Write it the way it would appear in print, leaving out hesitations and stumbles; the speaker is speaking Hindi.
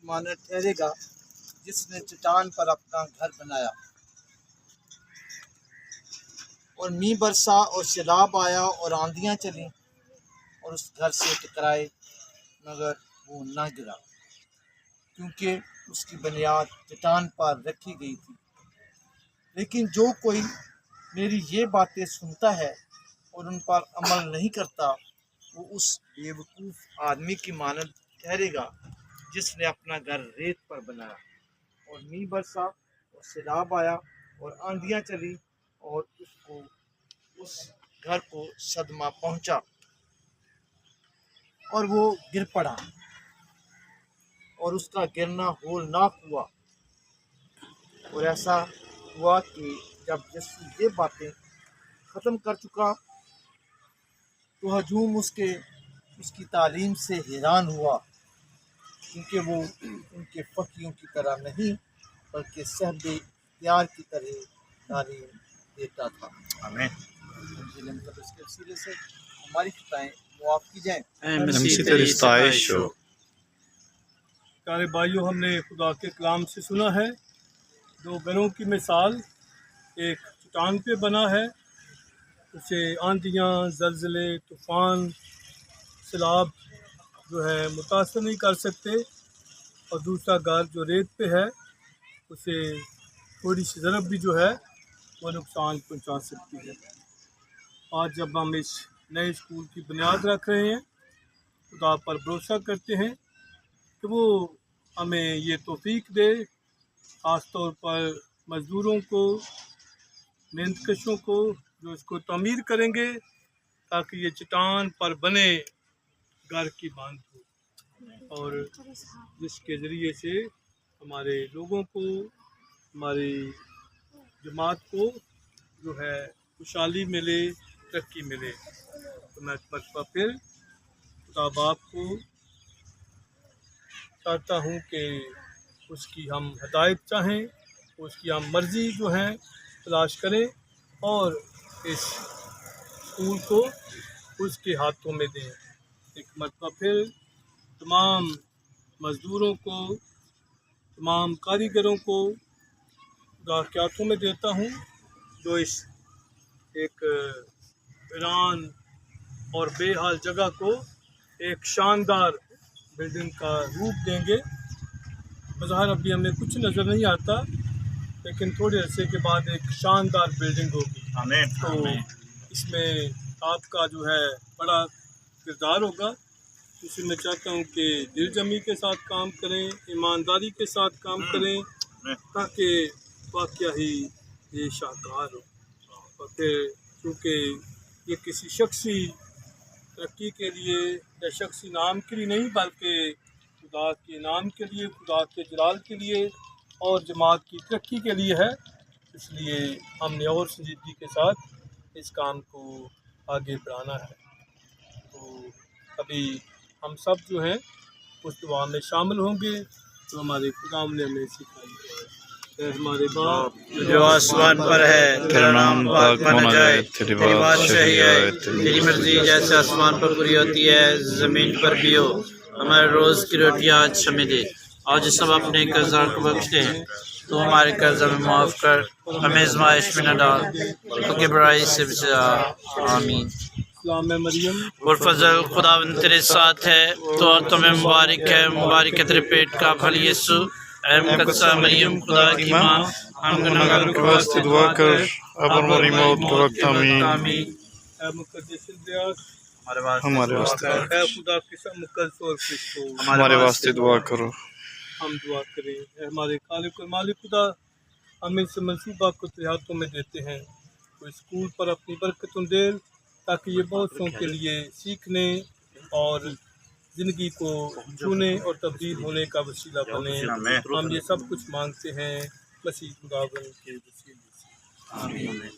मानर ठहरेगा जिसने चट्टान पर अपना घर बनाया। और मींह बरसा और सैलाब आया और आंधियां चली और उस घर से टकराए, मगर वो न गिरा, क्योंकि उसकी बुनियाद चट्टान पर रखी गई थी। लेकिन जो कोई मेरी ये बातें सुनता है और उन पर अमल नहीं करता, वो उस बेवकूफ़ आदमी की मानद ठहरेगा जिसने अपना घर रेत पर बनाया। और मींह बरसा और सैलाब आया और आंधियां चली और उस घर को सदमा पहुंचा और वो गिर पड़ा और उसका गिरना होलनाक हुआ। और ऐसा हुआ कि जब यीशु ये बातें ख़त्म कर चुका तो हजूम उसकी तालीम से हैरान हुआ, क्योंकि वो उनके फ़कीयों की तरह नहीं बल्कि सहबे इख्तियार की तरह तालीम देता था। आमीन। इसके वसीले से हमारी खताएं मुआफ़ की जाएं। प्यारे भाइयों, हमने खुदा के कलाम से सुना है दो घरों की मिसाल। एक चट्टान पे बना है, उसे आंधियाँ, ज़लज़ले, तूफ़ान, सैलाब जो है मुतासर नहीं कर सकते। और दूसरा घर जो रेत पे है, उसे थोड़ी सी ज़रब भी जो है वो नुकसान पहुंचा सकती है। आज जब हम इस नए स्कूल की बुनियाद रख रहे हैं, खुदा पर भरोसा करते हैं कि वो हमें ये तौफीक दे, ख़ास तौर पर मज़दूरों को, मेहनतकशों को जो इसको तामीर करेंगे, ताकि ये चट्टान पर बने घर की बांध हो और जिसके ज़रिए से हमारे लोगों को, हमारी जमात को जो है खुशहाली मिले, तरक्की मिले। तो मैं मरतबा फिर खुदा बाप को चाहता हूँ कि उसकी हम हदायत चाहें, उसकी हम मर्ज़ी जो है तलाश करें और इस स्कूल को उसके हाथों में दें। एक मरतबा फिर तमाम मज़दूरों को, तमाम कारीगरों को खुदा के हाथों में देता हूँ, जो इस एक वीरान और बेहाल जगह को एक शानदार बिल्डिंग का रूप देंगे। बाज़ार अभी हमें कुछ नज़र नहीं आता, लेकिन थोड़े अरसे के बाद एक शानदार बिल्डिंग होगी। आमीन। तो इसमें आपका जो है बड़ा किरदार होगा। इसलिए मैं चाहता हूँ कि दिलजमी के साथ काम करें, ईमानदारी के साथ काम करें, ताकि वाकया ही ये शानदार हो। और फिर क्योंकि ये किसी शख्सी तरक्की के लिए या शख्सी नाम के लिए नहीं, बल्कि खुदा के नाम के लिए, खुदा के जलाल के लिए और जमात की तरक्की के लिए है। इसलिए हमने और संजीदगी के साथ इस काम को आगे बढ़ाना है। तो अभी हम सब जो हैं उस दुआ में शामिल होंगे जो हमारे खुदा ने हमें सिखाई है। हमारे बाप जो आसमान पर है, तेरा नाम पाक माना जाए, तेरी बादशाही आए, तेरी मर्जी जैसे आसमान पर पूरी होती है ज़मीन पर भी हो। हमारे रोज़ की रोटी आज हमें दे, आज सब अपने कर्ज़दार को बख्श दे, तो हमारे कर्ज में माफ़ कर, हमें आज़माइश में न डाल, क्योंकि बुराई से बचा। आमीन। और फजल खुदावंद तेरे साथ है, तो तुम्हें मुबारक है, मुबारक है तेरे पेट का फल यीशु। मुकद्दसा मरियम खुदा की माँ, हम गुनहगारों के वास्ते दुआ कर, अब हमारी मौत के वक्त आमीन। हमारे वास्ते हमारे वास्ते दुआ करो। हम दुआ करें। हमारे खालिक और मालिक खुदा, हम इस मंसूबा को तेरे हाथों में देते हैं। तो स्कूल पर अपनी बरकतों दे, ताकि ये बहुतों के लिए सीखने और ज़िंदगी को छूने और तब्दील होने का वसीला बने। हम ये सब कुछ मांगते हैं मसीह खुदावंद के वसीले से। आमीन।